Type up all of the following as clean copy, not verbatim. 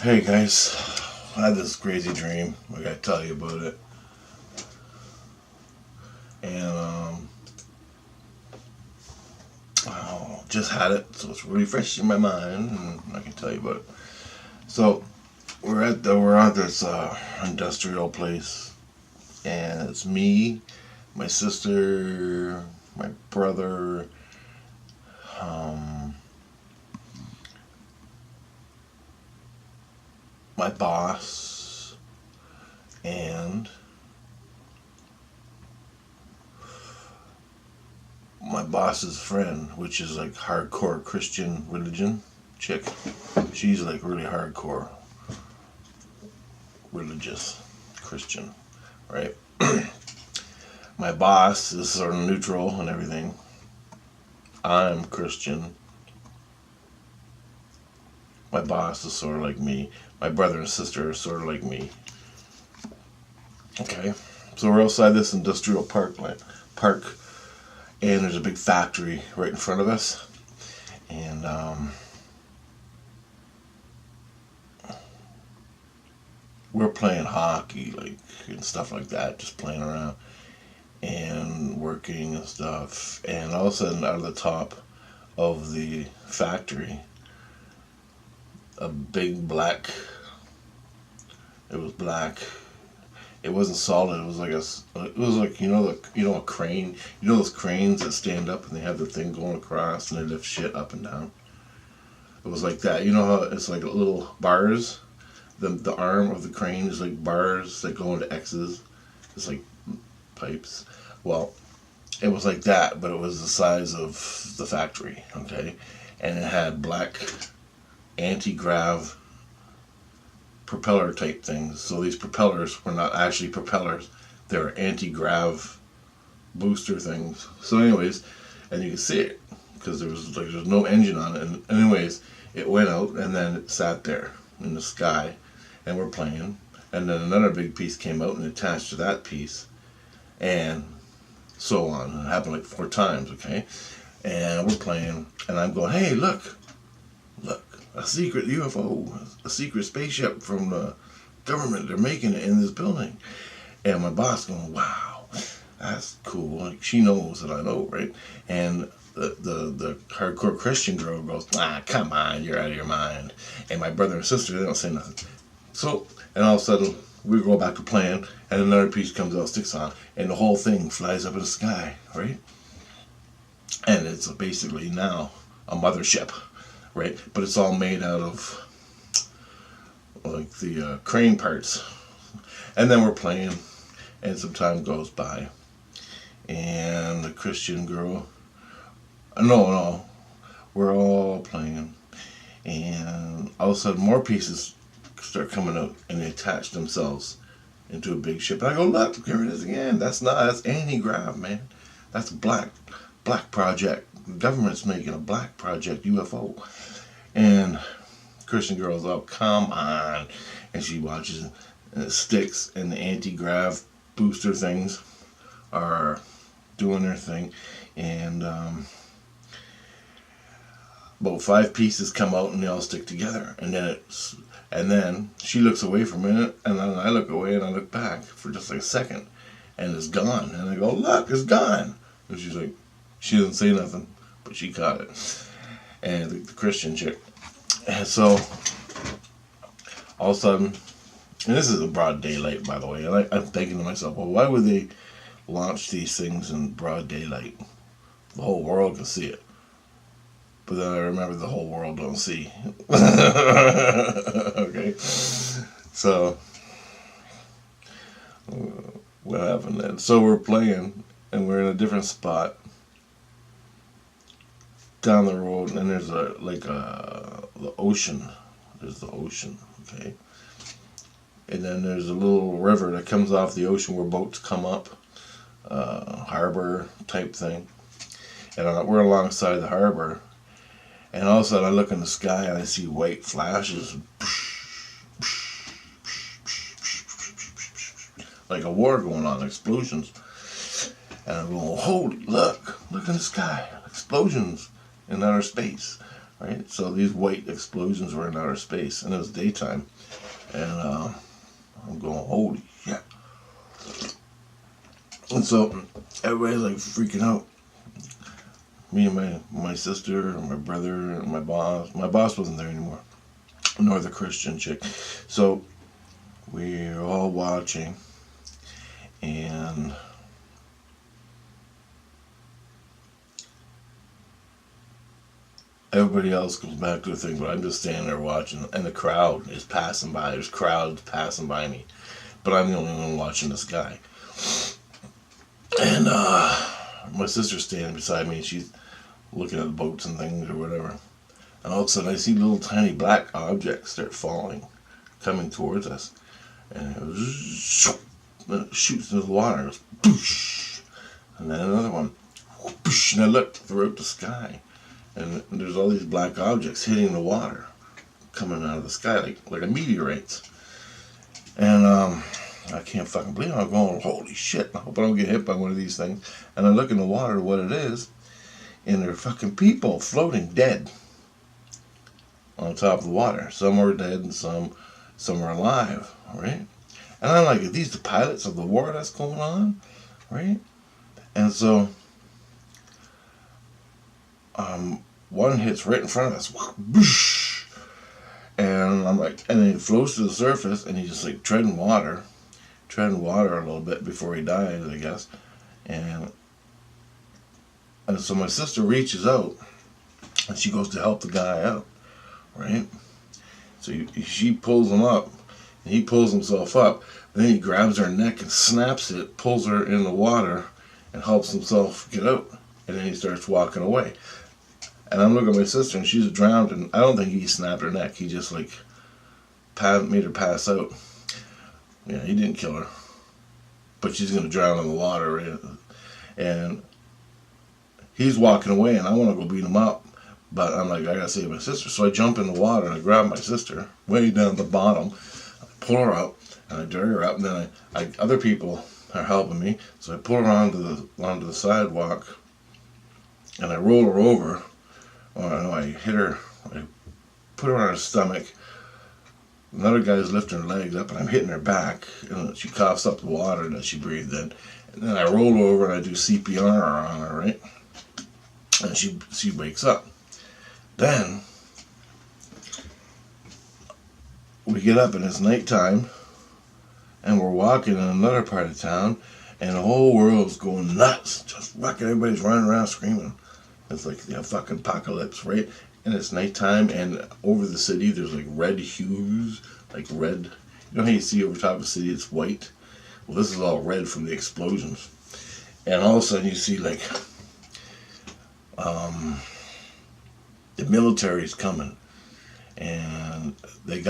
Hey guys, I had this crazy dream. I gotta tell you about it. And just had it, so it's really fresh in my mind, and I can tell you about it. So we're at this industrial place, and it's me, my sister, my brother, um, my boss, and my boss's friend, which is like hardcore Christian religion chick. She's like really hardcore religious Christian, right? My boss is sort of neutral and everything. I'm Christian. My boss is sort of like me. My brother and sister are sort of like me. Okay, so we're outside this industrial park, and there's a big factory right in front of us, and we're playing hockey, like, and stuff like that, just playing around and working and stuff. And all of a sudden, out of the top of the factory, a big black. It was black. It wasn't solid. It was like It was like a crane. You know those cranes that stand up and they have the thing going across and they lift shit up and down. It was like that. You know how it's like little bars. The arm of the crane is like bars that go into X's. It's like pipes. Well, it was like that, but it was the size of the factory. Okay, and it had black anti-grav propeller type things. So these propellers were not actually propellers; they were anti-grav booster things. So, anyways, and you can see it because there's no engine on it. And anyways, it went out and then it sat there in the sky, and we're playing. And then another big piece came out and attached to that piece, and so on. And it happened like 4 times. Okay, and we're playing, and I'm going, "Hey, look! A secret UFO, a secret spaceship from the government. They're making it in this building." And my boss going, "Wow, that's cool." Like, she knows that I know, right? And the hardcore Christian girl goes, "Ah, come on, you're out of your mind." And my brother and sister, they don't say nothing. So, and all of a sudden, we go back to playing, and another piece comes out, sticks on, and the whole thing flies up in the sky, right? And it's basically now a mothership, right? But it's all made out of like the crane parts. And then we're playing, and some time goes by, and the Christian girl, no, we're all playing, and all of a sudden more pieces start coming out, and they attach themselves into a big ship. And I go, "Look, here it is again. That's anti-grav, man. That's black project. The government's making a black project UFO." And Christian girl's, "Oh, come on." And she watches it, and it sticks, and the anti-grav booster things are doing their thing. And about 5 pieces come out, and they all stick together. And then she looks away for a minute, and then I look away, and I look back for just like a second, and it's gone. And I go, "Look, it's gone." And she's like, she doesn't say nothing, but she caught it. And the Christian chick. And so, all of a sudden, and this is in broad daylight, by the way, and I'm thinking to myself, well, why would they launch these things in broad daylight? The whole world can see it. But then I remember the whole world don't see. Okay. So, what happened then? So we're playing, and we're in a different spot down the road, and there's the ocean. There's the ocean, okay? And then there's a little river that comes off the ocean where boats come up, harbor type thing. And we're alongside the harbor, and all of a sudden I look in the sky and I see white flashes, like a war going on, explosions. And I'm going, "Holy, look in the sky, explosions in outer space." right? So these white explosions were in outer space, and it was daytime, and I'm going, holy shit! And so everybody's like freaking out. Me and my sister, and my brother, and my boss. My boss wasn't there anymore, nor the Christian chick. So we're all watching, and everybody else goes back to the thing, but I'm just standing there watching, and the crowd is passing by. There's crowds passing by me, but I'm the only one watching this guy. And my sister's standing beside me, and she's looking at the boats and things or whatever. And all of a sudden, I see little tiny black objects start falling, coming towards us. And it was, and it shoots into the water. It goes, boosh. And then another one, boosh. And I looked throughout the sky, and there's all these black objects hitting the water, coming out of the sky like a meteorite. And I can't fucking believe it. I'm going, holy shit, I hope I don't get hit by one of these things. And I look in the water, what it is, and they're fucking people floating dead on top of the water. Some are dead and some are alive, right? And I'm like, are these the pilots of the war that's going on, right? And so one hits right in front of us, whoosh, and I'm like, and then he floats to the surface, and he's just like treading water a little bit before he dies, I guess. And so my sister reaches out, and she goes to help the guy out, right? So she pulls him up, and he pulls himself up. Then he grabs her neck and snaps it, pulls her in the water, and helps himself get out. And then he starts walking away. And I'm looking at my sister, and she's drowned, and I don't think he snapped her neck. He just like made her pass out. Yeah, he didn't kill her, but she's gonna drown in the water, right? And he's walking away, and I want to go beat him up, but I'm like, I gotta save my sister. So I jump in the water, and I grab my sister way down at the bottom, I pull her out, and I drag her up, and then other people are helping me, so I pull her onto the sidewalk, and I roll her over. I hit her, I put her on her stomach. Another guy's lifting her legs up, and I'm hitting her back, and she coughs up the water that she breathed in. And then I roll over and I do CPR on her, right? And she wakes up. Then we get up, and it's nighttime, and we're walking in another part of town, and the whole world's going nuts. Just fucking everybody's running around screaming. It's like the fucking apocalypse, right? And it's nighttime, and over the city there's like red hues, like red. You know how you see over top of the city it's white? Well, this is all red from the explosions. And all of a sudden you see like the military's coming, and there's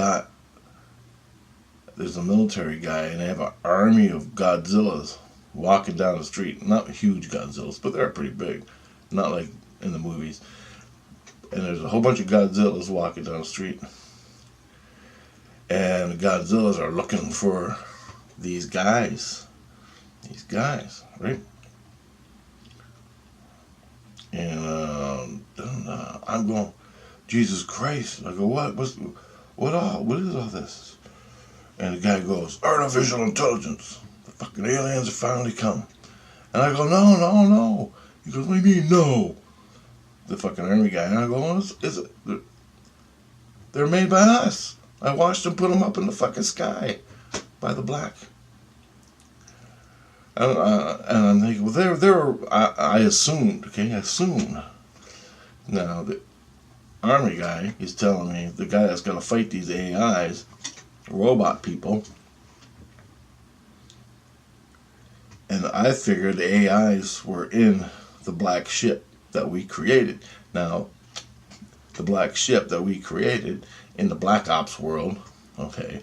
a military guy, and they have an army of Godzillas walking down the street. Not huge Godzillas, but they're pretty big. Not like in the movies. And there's a whole bunch of Godzillas walking down the street. And the Godzillas are looking for these guys. Right? And I'm going, Jesus Christ. I go, what is all this? And the guy goes, artificial intelligence. The fucking aliens have finally come. And I go, no. He goes, what do you mean, no? The fucking army guy. And I go, they're made by us. I watched them put them up in the fucking sky by the black. And I'm thinking, well, I assumed, okay, Now, the army guy is telling me, the guy that's going to fight these AIs, robot people, and I figured the AIs were in the black ship that we created. Now, the black ship that we created in the Black Ops world, okay,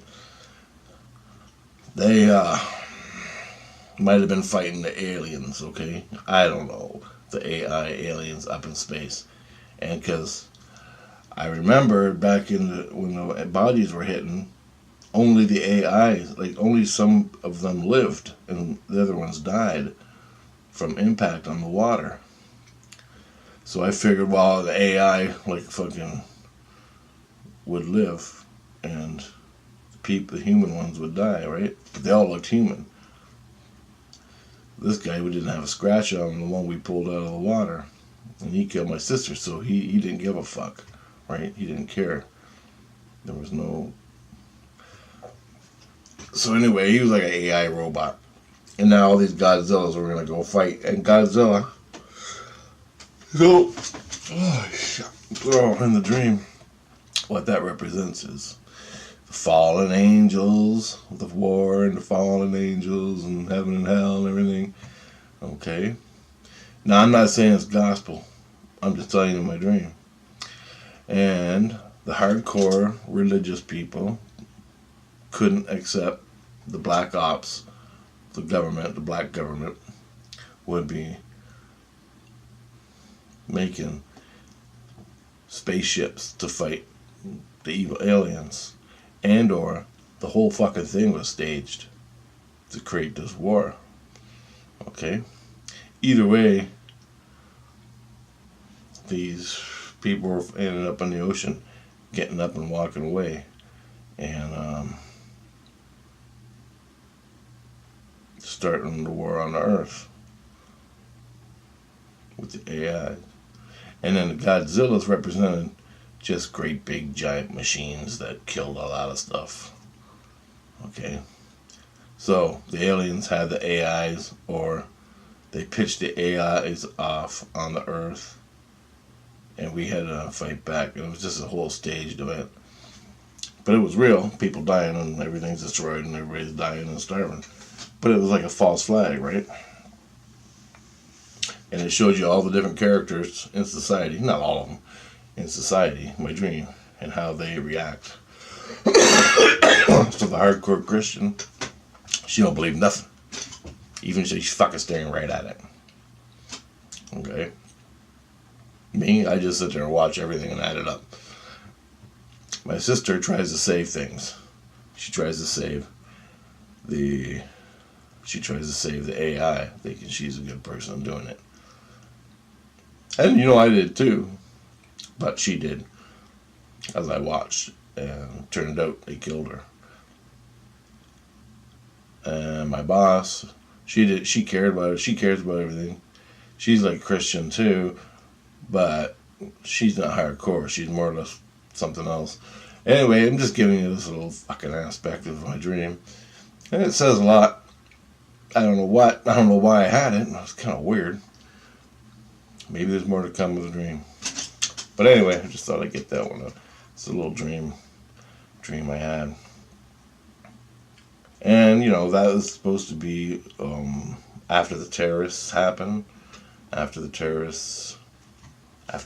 they might have been fighting the aliens, okay? I don't know, the AI aliens up in space. And because I remember back when the bodies were hitting, only the AIs, like only some of them lived, and the other ones died from impact on the water. So I figured, well, the AI like fucking would live, and the human ones would die, right? But they all looked human. This guy, we didn't have a scratch on him, the one we pulled out of the water, and he killed my sister. So he didn't give a fuck, right? He didn't care. There was no. So anyway, he was like an AI robot, and now all these Godzillas were gonna go fight, and Godzilla. So, oh shit! Oh, in the dream, what that represents is the fallen angels, the war and the fallen angels, and heaven and hell and everything. Okay. Now I'm not saying it's gospel. I'm just telling you my dream. And the hardcore religious people couldn't accept the black ops, the government, the black government would be making spaceships to fight the evil aliens, and or the whole fucking thing was staged to create this war. Okay? Either way, these people ended up in the ocean, getting up and walking away, and starting the war on the earth with the AI. And then the Godzillas represented just great big giant machines that killed a lot of stuff. Okay? So the aliens had the AIs, or they pitched the AIs off on the earth, and we had to fight back. It was just a whole staged event. But it was real. People dying and everything's destroyed and everybody's dying and starving. But it was like a false flag, right? And it showed you all the different characters in society, not all of them, in society, my dream, and how they react. So the hardcore Christian, she don't believe nothing. Even if she's fucking staring right at it. Okay? Me, I just sit there and watch everything and add it up. My sister tries to save things. She tries to save the AI, thinking she's a good person doing it. And I did too. But she did. As I watched. And turned out they killed her. And my boss, she cared about it. She cares about everything. She's like Christian too. But she's not hardcore. She's more or less something else. Anyway, I'm just giving you this little fucking aspect of my dream. And it says a lot. I don't know why I had it. It was kind of weird. Maybe there's more to come with the dream. But anyway, I just thought I'd get that one up. It's a little dream I had. And, that was supposed to be after the terrorists happened. After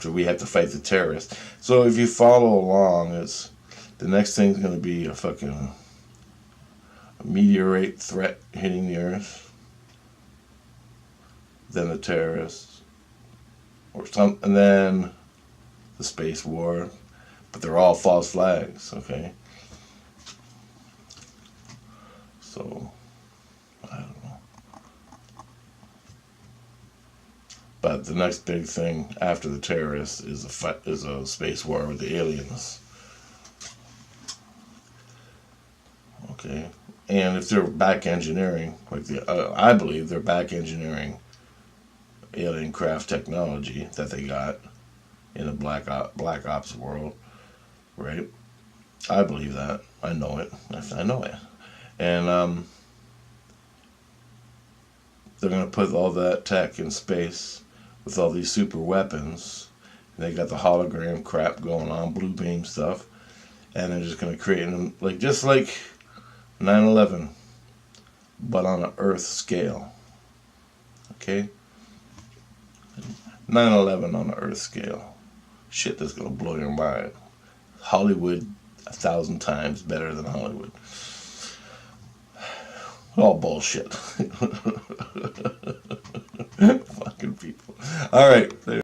we had to fight the terrorists. So if you follow along, the next thing's going to be a meteorite threat hitting the earth. Then the terrorists. And then the space war. But they're all false flags, okay? So, I don't know. But the next big thing after the terrorists is a space war with the aliens. Okay? And if they're back engineering, I believe they're back engineering alien craft technology that they got in the Black Ops world, right? I believe that. I know it. I know it. And they're going to put all that tech in space with all these super weapons. They got the hologram crap going on, blue beam stuff. And they're just going to create them just like 9/11, but on an Earth scale. Okay? 9/11 on an Earth scale. Shit that's going to blow your mind. Hollywood 1,000 times better than Hollywood. All bullshit. Fucking people. All right.